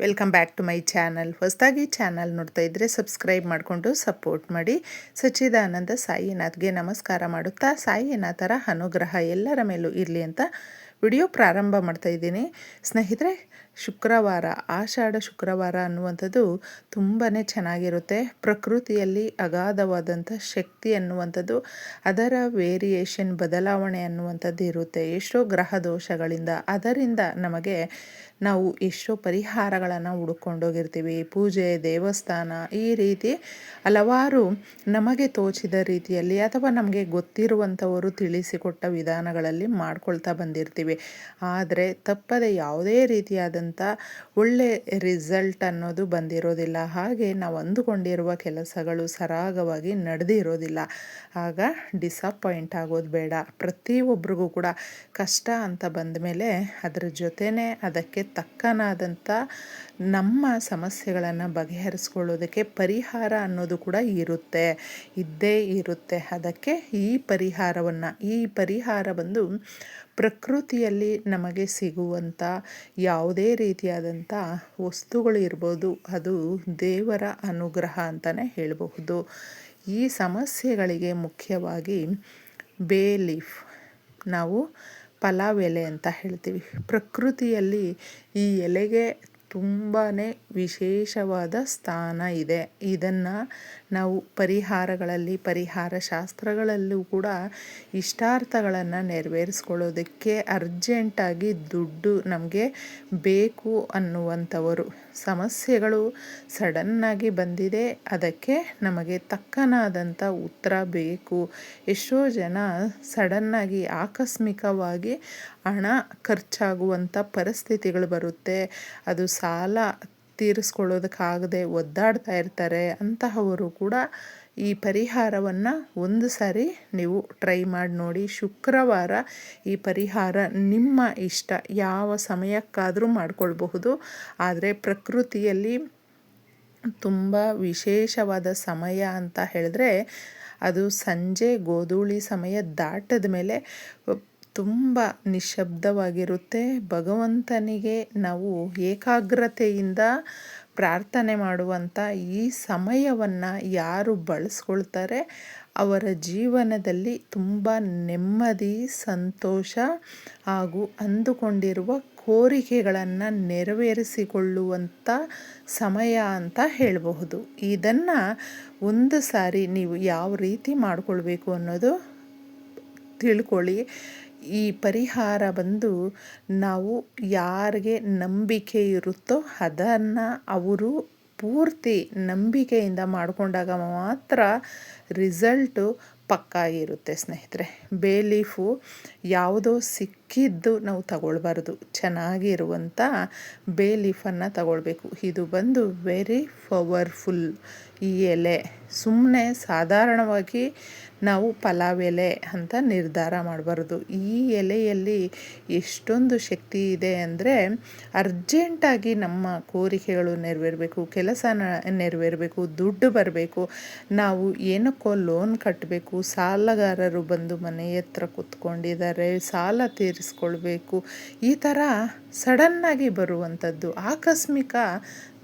Welcome back to my channel. ಹೊಸದಾಗಿ channel ನೋಡ್ತಾ ಇದ್ದರೆ ಸಬ್ಸ್ಕ್ರೈಬ್ ಮಾಡಿಕೊಂಡು ಸಪೋರ್ಟ್ ಮಾಡಿ. ಸಚ್ಚಿದಾನಂದ ಸಾಯಿನಾಥ್ಗೆ ನಮಸ್ಕಾರ ಮಾಡುತ್ತಾ ಸಾಯಿನಾಥರ ಅನುಗ್ರಹ ಎಲ್ಲರ ಮೇಲೂ ಇರಲಿ ಅಂತ ವಿಡಿಯೋ ಪ್ರಾರಂಭ ಮಾಡ್ತಾ ಇದ್ದೀನಿ. ಸ್ನೇಹಿತರೆ, ಶುಕ್ರವಾರ, ಆಷಾಢ ಶುಕ್ರವಾರ ಅನ್ನುವಂಥದ್ದು ತುಂಬಾ ಚೆನ್ನಾಗಿರುತ್ತೆ. ಪ್ರಕೃತಿಯಲ್ಲಿ ಅಗಾಧವಾದಂಥ ಶಕ್ತಿ ಅನ್ನುವಂಥದ್ದು, ಅದರ ವೇರಿಯೇಷನ್ ಬದಲಾವಣೆ ಅನ್ನುವಂಥದ್ದು ಇರುತ್ತೆ. ಎಷ್ಟೋ ಗ್ರಹ ದೋಷಗಳಿಂದ ಅದರಿಂದ ನಮಗೆ ನಾವು ಎಷ್ಟೋ ಪರಿಹಾರಗಳನ್ನು ಹುಡುಕೊಂಡೋಗಿರ್ತೀವಿ. ಪೂಜೆ, ದೇವಸ್ಥಾನ, ಈ ರೀತಿ ಹಲವಾರು ನಮಗೆ ತೋಚಿದ ರೀತಿಯಲ್ಲಿ ಅಥವಾ ನಮಗೆ ಗೊತ್ತಿರುವಂಥವರು ತಿಳಿಸಿಕೊಟ್ಟ ವಿಧಾನಗಳಲ್ಲಿ ಮಾಡ್ಕೊಳ್ತಾ ಬಂದಿರ್ತೀವಿ. ಆದರೆ ತಪ್ಪದೆ ಯಾವುದೇ ರೀತಿಯಾದಂಥ ಒಳ್ಳೆ ರಿಸಲ್ಟ್ ಅನ್ನೋದು ಬಂದಿರೋದಿಲ್ಲ. ಹಾಗೆ ನಾವು ಅಂದುಕೊಂಡಿರುವ ಕೆಲಸಗಳು ಸರಾಗವಾಗಿ ನಡೆದಿರೋದಿಲ್ಲ. ಆಗ ಡಿಸಪಾಯಿಂಟ್ ಆಗೋದು ಬೇಡ. ಪ್ರತಿಯೊಬ್ಬರಿಗೂ ಕೂಡ ಕಷ್ಟ ಅಂತ ಬಂದ ಮೇಲೆ ಅದರ ಜೊತೆನೇ ಅದಕ್ಕೆ ತಕ್ಕನಾದಂಥ ನಮ್ಮ ಸಮಸ್ಯೆಗಳನ್ನು ಬಗೆಹರಿಸ್ಕೊಳ್ಳೋದಕ್ಕೆ ಪರಿಹಾರ ಅನ್ನೋದು ಕೂಡ ಇದ್ದೇ ಇರುತ್ತೆ. ಅದಕ್ಕೆ ಈ ಪರಿಹಾರ ಬಂದು ಪ್ರಕೃತಿಯಲ್ಲಿ ನಮಗೆ ಸಿಗುವಂಥ ಯಾವುದೇ ರೀತಿಯಾದಂಥ ವಸ್ತುಗಳು ಇರ್ಬೋದು, ಅದು ದೇವರ ಅನುಗ್ರಹ ಅಂತಲೇ ಹೇಳಬಹುದು. ಈ ಸಮಸ್ಯೆಗಳಿಗೆ ಮುಖ್ಯವಾಗಿ ಬೇ ಲೀಫ್, ನಾವು ಪಲಾವ್ ಎಲೆ ಅಂತ ಹೇಳ್ತೀವಿ. ಪ್ರಕೃತಿಯಲ್ಲಿ ಈ ಎಲೆಗೆ ತುಂಬಾ ವಿಶೇಷವಾದ ಸ್ಥಾನ ಇದೆ. ಇದನ್ನು ನಾವು ಪರಿಹಾರ ಶಾಸ್ತ್ರಗಳಲ್ಲೂ ಕೂಡ ಇಷ್ಟಾರ್ಥಗಳನ್ನು ನೆರವೇರಿಸ್ಕೊಳ್ಳೋದಕ್ಕೆ ಅರ್ಜೆಂಟಾಗಿ ದುಡ್ಡು ನಮಗೆ ಬೇಕು ಅನ್ನುವಂಥವರು, ಸಮಸ್ಯೆಗಳು ಸಡನ್ನಾಗಿ ಬಂದಿದೆ, ಅದಕ್ಕೆ ನಮಗೆ ತಕ್ಕನಾದಂಥ ಉತ್ತರ ಬೇಕು. ಎಷ್ಟೋ ಜನ ಸಡನ್ನಾಗಿ ಆಕಸ್ಮಿಕವಾಗಿ ಹಣ ಖರ್ಚಾಗುವಂಥ ಪರಿಸ್ಥಿತಿಗಳು ಬರುತ್ತೆ. ಅದು ಸಾಲ ತೀರಿಸ್ಕೊಳ್ಳೋದಕ್ಕಾಗದೆ ಒದ್ದಾಡ್ತಾ ಇರ್ತಾರೆ. ಅಂತಹವರು ಕೂಡ ಈ ಪರಿಹಾರವನ್ನು ಒಂದು ಸಾರಿ ನೀವು ಟ್ರೈ ಮಾಡಿ ನೋಡಿ. ಶುಕ್ರವಾರ ಈ ಪರಿಹಾರ ನಿಮ್ಮ ಇಷ್ಟ, ಯಾವ ಸಮಯಕ್ಕಾದರೂ ಮಾಡ್ಕೊಳ್ಬಹುದು. ಆದರೆ ಪ್ರಕೃತಿಯಲ್ಲಿ ತುಂಬ ವಿಶೇಷವಾದ ಸಮಯ ಅಂತ ಹೇಳಿದ್ರೆ ಅದು ಸಂಜೆ ಗೋಧೂಳಿ ಸಮಯ ದಾಟದ ಮೇಲೆ ತುಂಬ ನಿಶ್ಶಬ್ದವಾಗಿರುತ್ತೆ. ಭಗವಂತನಿಗೆ ನಾವು ಏಕಾಗ್ರತೆಯಿಂದ ಪ್ರಾರ್ಥನೆ ಮಾಡುವಂಥ ಈ ಸಮಯವನ್ನು ಯಾರು ಬಳಸ್ಕೊಳ್ತಾರೆ ಅವರ ಜೀವನದಲ್ಲಿ ತುಂಬ ನೆಮ್ಮದಿ, ಸಂತೋಷ ಹಾಗೂ ಅಂದುಕೊಂಡಿರುವ ಕೋರಿಕೆಗಳನ್ನು ನೆರವೇರಿಸಿಕೊಳ್ಳುವಂಥ ಸಮಯ ಅಂತ ಹೇಳಬಹುದು. ಇದನ್ನು ಒಂದು ಸಾರಿ ನೀವು ಯಾವ ರೀತಿ ಮಾಡಿಕೊಳ್ಬೇಕು ಅನ್ನೋದು ತಿಳ್ಕೊಳ್ಳಿ. ಈ ಪರಿಹಾರ ಬಂದು ನಾವು ಯಾರಿಗೆ ನಂಬಿಕೆ ಇರುತ್ತೋ ಅದನ್ನು ಅವರು ಪೂರ್ತಿ ನಂಬಿಕೆಯಿಂದ ಮಾಡಿಕೊಂಡಾಗ ಮಾತ್ರ ರಿಸಲ್ಟು ಪಕ್ಕಾ ಇರುತ್ತೆ. ಸ್ನೇಹಿತರೆ, ಬೇ ಲೀಫು ಯಾವುದೋ ಸಿಕ್ಕಿದ್ದು ನಾವು ತಗೊಳ್ಬಾರ್ದು. ಚೆನ್ನಾಗಿರುವಂಥ ಬೇ ಲೀಫನ್ನು ತಗೊಳ್ಬೇಕು. ಇದು ಬಂದು ವೆರಿ ಪವರ್ಫುಲ್. ಈ ಎಲೆ ಸುಮ್ಮನೆ ಸಾಧಾರಣವಾಗಿ ನಾವು ಪಲಾವ್ ಎಲೆ ಅಂತ ನಿರ್ಧಾರ ಮಾಡಬಾರ್ದು. ಈ ಎಲೆಯಲ್ಲಿ ಎಷ್ಟೊಂದು ಶಕ್ತಿ ಇದೆ ಅಂದರೆ, ಅರ್ಜೆಂಟಾಗಿ ನಮ್ಮ ಕೋರಿಕೆಗಳು ನೆರವೇರಬೇಕು, ಕೆಲಸ ನೆರವೇರಬೇಕು, ದುಡ್ಡು ಬರಬೇಕು, ನಾವು ಏನಕ್ಕೋ ಲೋನ್ ಕಟ್ಟಬೇಕು, ಸಾಲಗಾರರು ಬಂದು ಮನೆ ಹತ್ರ ಕೂತ್ಕೊಂಡಿದ್ದಾರೆ, ಸಾಲ ತೀರಿಸ್ಕೊಳ್ಬೇಕು, ಈ ಥರ ಸಡನ್ನಾಗಿ ಬರುವಂಥದ್ದು ಆಕಸ್ಮಿಕ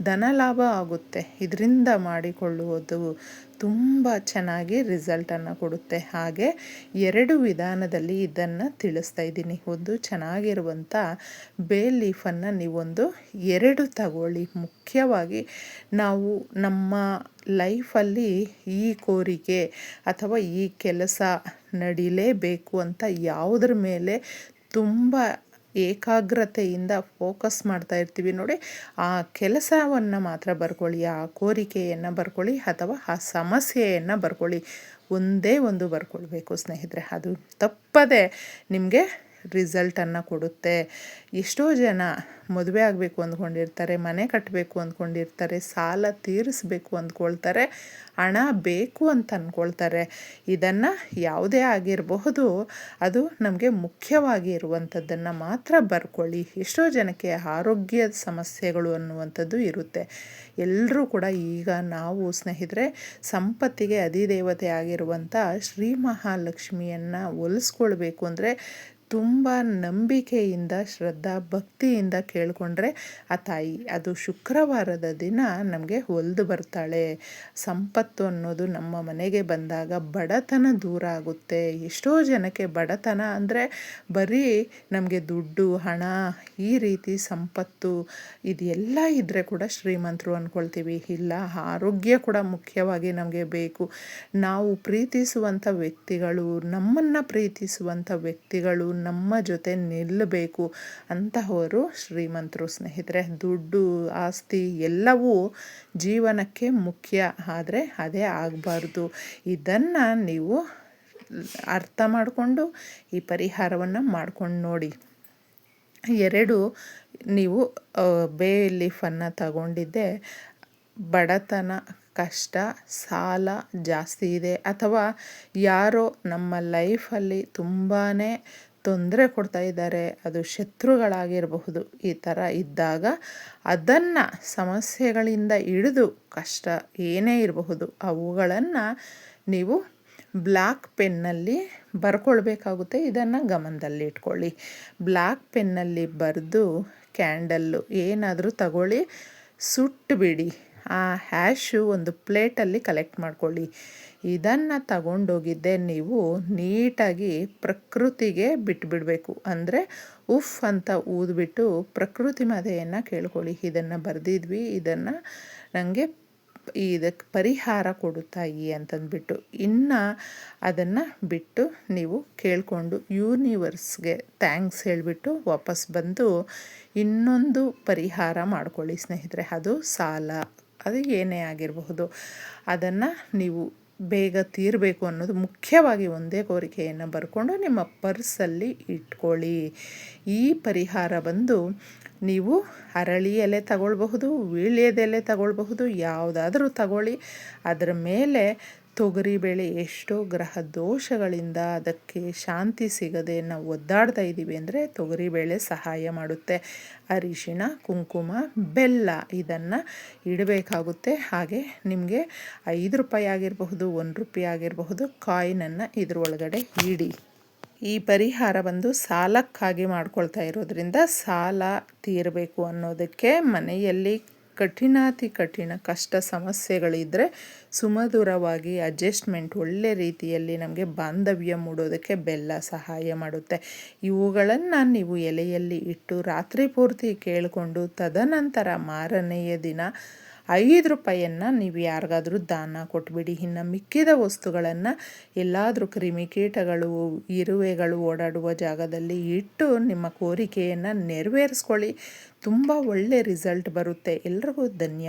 ಧನಲಾಭ ಆಗುತ್ತೆ. ಇದರಿಂದ ಮಾಡಿಕೊಳ್ಳುವುದು ತುಂಬ ಚೆನ್ನಾಗಿ ರಿಸಲ್ಟನ್ನು ಕೊಡುತ್ತೆ. ಹಾಗೆ 2 ವಿಧಾನದಲ್ಲಿ ಇದನ್ನು ತಿಳಿಸ್ತಾ ಇದ್ದೀನಿ. ಒಂದು, ಚೆನ್ನಾಗಿರುವಂಥ ಬೇ ಲೀಫನ್ನು ನೀವೊಂದು 2 ತಗೊಳ್ಳಿ. ಮುಖ್ಯವಾಗಿ ನಾವು ನಮ್ಮ ಲೈಫಲ್ಲಿ ಈ ಕೋರಿಕೆ ಅಥವಾ ಈ ಕೆಲಸ ನಡಿಲೇಬೇಕು ಅಂತ ಯಾವುದ್ರ ಮೇಲೆ ತುಂಬ ಏಕಾಗ್ರತೆಯಿಂದ ಫೋಕಸ್ ಮಾಡ್ತಾ ಇರ್ತೀವಿ ನೋಡಿ, ಆ ಕೆಲಸವನ್ನು ಮಾತ್ರ ಬರ್ಕೊಳ್ಳಿ, ಆ ಕೋರಿಕೆಯನ್ನು ಬರ್ಕೊಳ್ಳಿ ಅಥವಾ ಆ ಸಮಸ್ಯೆಯನ್ನು ಬರ್ಕೊಳ್ಳಿ. ಒಂದೇ ಒಂದು ಬರ್ಕೊಳ್ಬೇಕು ಸ್ನೇಹಿತರೆ. ಅದು ತಪ್ಪದೆ ನಿಮಗೆ ರಿಸಲ್ಟನ್ನು ಕೊಡುತ್ತೆ. ಎಷ್ಟೋ ಜನ ಮದುವೆ ಆಗಬೇಕು ಅಂದ್ಕೊಂಡಿರ್ತಾರೆ, ಮನೆ ಕಟ್ಟಬೇಕು ಅಂದ್ಕೊಂಡಿರ್ತಾರೆ, ಸಾಲ ತೀರಿಸ್ಬೇಕು ಅಂದ್ಕೊಳ್ತಾರೆ, ಹಣ ಬೇಕು ಅಂತ ಅಂದ್ಕೊಳ್ತಾರೆ. ಇದನ್ನು ಯಾವುದೇ ಆಗಿರಬಹುದು, ಅದು ನಮಗೆ ಮುಖ್ಯವಾಗಿ ಇರುವಂಥದ್ದನ್ನು ಮಾತ್ರ ಬರ್ಕೊಳ್ಳಿ. ಎಷ್ಟೋ ಜನಕ್ಕೆ ಆರೋಗ್ಯದ ಸಮಸ್ಯೆಗಳು ಅನ್ನುವಂಥದ್ದು ಇರುತ್ತೆ. ಎಲ್ಲರೂ ಕೂಡ ಈಗ ನಾವು ಸ್ನೇಹಿತರೆ ಸಂಪತ್ತಿಗೆ ಅಧಿದೇವತೆ ಆಗಿರುವಂಥ ಶ್ರೀ ಮಹಾಲಕ್ಷ್ಮಿಯನ್ನು ಒಲಿಸ್ಕೊಳ್ಬೇಕು ಅಂದರೆ ತುಂಬ ನಂಬಿಕೆಯಿಂದ ಶ್ರದ್ಧಾ ಭಕ್ತಿಯಿಂದ ಕೇಳಿಕೊಂಡ್ರೆ ಆ ತಾಯಿ ಅದು ಶುಕ್ರವಾರದ ದಿನ ನಮಗೆ ಒಲಿದು ಬರ್ತಾಳೆ. ಸಂಪತ್ತು ಅನ್ನೋದು ನಮ್ಮ ಮನೆಗೆ ಬಂದಾಗ ಬಡತನ ದೂರ ಆಗುತ್ತೆ. ಎಷ್ಟೋ ಜನಕ್ಕೆ ಬಡತನ ಅಂದರೆ ಬರೀ ನಮಗೆ ದುಡ್ಡು ಹಣ ಈ ರೀತಿ ಸಂಪತ್ತು ಇದೆಲ್ಲ ಇದ್ದರೆ ಕೂಡ ಶ್ರೀಮಂತರು ಅಂದ್ಕೊಳ್ತೀವಿ. ಇಲ್ಲ, ಆರೋಗ್ಯ ಕೂಡ ಮುಖ್ಯವಾಗಿ ನಮಗೆ ಬೇಕು. ನಾವು ಪ್ರೀತಿಸುವಂಥ ವ್ಯಕ್ತಿಗಳು, ನಮ್ಮನ್ನು ಪ್ರೀತಿಸುವಂಥ ವ್ಯಕ್ತಿಗಳು ನಮ್ಮ ಜೊತೆ ನಿಲ್ಲಬೇಕು. ಅಂತಹವರು ಶ್ರೀಮಂತರು ಸ್ನೇಹಿತರೆ. ದುಡ್ಡು ಆಸ್ತಿ ಎಲ್ಲವೂ ಜೀವನಕ್ಕೆ ಮುಖ್ಯ, ಆದರೆ ಅದೇ ಆಗಬಾರ್ದು. ಇದನ್ನು ನೀವು ಅರ್ಥ ಮಾಡಿಕೊಂಡು ಈ ಪರಿಹಾರವನ್ನು ಮಾಡ್ಕೊಂಡು ನೋಡಿ. 2 ನೀವು ಬೇ ಲೀಫನ್ನು ತಗೊಂಡಿದ್ದೆ ಬಡತನ, ಕಷ್ಟ, ಸಾಲ ಜಾಸ್ತಿ ಇದೆ ಅಥವಾ ಯಾರೋ ನಮ್ಮ ಲೈಫಲ್ಲಿ ತುಂಬಾ ತೊಂದರೆ ಕೊಡ್ತಾ ಇದ್ದಾರೆ, ಅದು ಶತ್ರುಗಳಾಗಿರಬಹುದು. ಈ ಥರ ಇದ್ದಾಗ ಅದನ್ನು ಸಮಸ್ಯೆಗಳಿಂದ ಹಿಡಿದು ಕಷ್ಟ ಏನೇ ಇರಬಹುದು ಅವುಗಳನ್ನು ನೀವು ಬ್ಲ್ಯಾಕ್ ಪೆನ್ನಲ್ಲಿ ಬರ್ಕೊಳ್ಬೇಕಾಗುತ್ತೆ. ಇದನ್ನು ಗಮನದಲ್ಲಿ ಇಟ್ಕೊಳ್ಳಿ. ಬ್ಲ್ಯಾಕ್ ಪೆನ್ನಲ್ಲಿ ಬರೆದು ಕ್ಯಾಂಡಲ್ಲು ಏನಾದರೂ ತಗೊಳ್ಳಿ, ಸುಟ್ಟುಬಿಡಿ. ಆ ಹ್ಯಾಶು ಒಂದು ಪ್ಲೇಟಲ್ಲಿ ಕಲೆಕ್ಟ್ ಮಾಡ್ಕೊಳ್ಳಿ. ಇದನ್ನು ತಗೊಂಡೋಗಿದ್ದೆ ನೀವು ನೀಟಾಗಿ ಪ್ರಕೃತಿಗೆ ಬಿಟ್ಟುಬಿಡಬೇಕು. ಅಂದರೆ ಉಫ್ ಅಂತ ಊದ್ಬಿಟ್ಟು ಪ್ರಕೃತಿ ಮಾತೆಯನ್ನು ಕೇಳ್ಕೊಳ್ಳಿ. ಇದನ್ನು ಬರೆದಿದ್ವಿ, ಇದನ್ನು ನನಗೆ ಇದಕ್ಕೆ ಪರಿಹಾರ ಕೊಡು ತಾಯಿ ಅಂತಂದ್ಬಿಟ್ಟು. ಇನ್ನು ಅದನ್ನು ಬಿಟ್ಟು ನೀವು ಕೇಳಿಕೊಂಡು ಯೂನಿವರ್ಸ್ಗೆ ಥ್ಯಾಂಕ್ಸ್ ಹೇಳಿಬಿಟ್ಟು ವಾಪಸ್ ಬಂದು ಇನ್ನೊಂದು ಪರಿಹಾರ ಮಾಡ್ಕೊಳ್ಳಿ ಸ್ನೇಹಿತರೆ. ಅದು ಸಾಲ, ಅದು ಏನೇ ಆಗಿರಬಹುದು, ಅದನ್ನು ನೀವು ಬೇಗ ತೀರಬೇಕು ಅನ್ನೋದು ಮುಖ್ಯವಾಗಿ ಒಂದೇ ಕೋರಿಕೆಯನ್ನು ಬರ್ಕೊಂಡು ನಿಮ್ಮ ಪರ್ಸಲ್ಲಿ ಇಟ್ಕೊಳ್ಳಿ. ಈ ಪರಿಹಾರ ಬಂದು ನೀವು ಅರಳಿ ಎಲೆ ತಗೊಳ್ಬಹುದು, ವೀಳ್ಯದೆಲೆ ತಗೊಳ್ಬಹುದು, ಯಾವುದಾದ್ರೂ ತಗೊಳ್ಳಿ. ಅದರ ಮೇಲೆ ತೊಗರಿಬೇಳೆ, ಎಷ್ಟೋ ಗ್ರಹ ದೋಷಗಳಿಂದ ಅದಕ್ಕೆ ಶಾಂತಿ ಸಿಗದೆ ನಾವು ಒದ್ದಾಡ್ತಾ ಇದ್ದೀವಿ ಅಂದರೆ ತೊಗರಿಬೇಳೆ ಸಹಾಯ ಮಾಡುತ್ತೆ. ಅರಿಶಿಣ, ಕುಂಕುಮ, ಬೆಲ್ಲ ಇದನ್ನು ಇಡಬೇಕಾಗುತ್ತೆ. ಹಾಗೆ ನಿಮಗೆ 5 ರೂಪಾಯಿ ಆಗಿರಬಹುದು, 1 ರೂಪಾಯಿ ಆಗಿರಬಹುದು ಕಾಯಿನನ್ನು ಇದ್ರೊಳಗಡೆ ಇಡಿ. ಈ ಪರಿಹಾರ ಬಂದು ಸಾಲಕ್ಕಾಗಿ ಮಾಡ್ಕೊಳ್ತಾ ಇರೋದ್ರಿಂದ ಸಾಲ ತೀರಬೇಕು ಅನ್ನೋದಕ್ಕೆ ಮನೆಯಲ್ಲಿ ಕಠಿಣಾತಿ ಕಠಿಣ ಕಷ್ಟ ಸಮಸ್ಯೆಗಳಿದ್ದರೆ ಸುಮಧುರವಾಗಿ ಅಡ್ಜಸ್ಟ್ಮೆಂಟ್ ಒಳ್ಳೆ ರೀತಿಯಲ್ಲಿ ನಮಗೆ ಬಾಂಧವ್ಯ ಮೂಡೋದಕ್ಕೆ ಬೆಲ್ಲ ಸಹಾಯ ಮಾಡುತ್ತೆ. ಇವುಗಳನ್ನು ನೀವು ಎಲೆಯಲ್ಲಿ ಇಟ್ಟು ರಾತ್ರಿ ಪೂರ್ತಿ ಕೇಳಿಕೊಂಡು ತದನಂತರ ಮಾರನೆಯ ದಿನ 5 ರೂಪಾಯಿಯನ್ನು ನೀವು ಯಾರಿಗಾದ್ರೂ ದಾನ ಕೊಟ್ಬಿಡಿ. ಇನ್ನು ಮಿಕ್ಕಿದ ವಸ್ತುಗಳನ್ನು ಎಲ್ಲಾದರೂ ಕ್ರಿಮಿಕೀಟಗಳು, ಇರುವೆಗಳು ಓಡಾಡುವ ಜಾಗದಲ್ಲಿ ಇಟ್ಟು ನಿಮ್ಮ ಕೋರಿಕೆಯನ್ನು ನೆರವೇರಿಸ್ಕೊಳ್ಳಿ. ತುಂಬ ಒಳ್ಳೆ ರಿಸಲ್ಟ್ ಬರುತ್ತೆ. ಎಲ್ರಿಗೂ ಧನ್ಯವಾದ.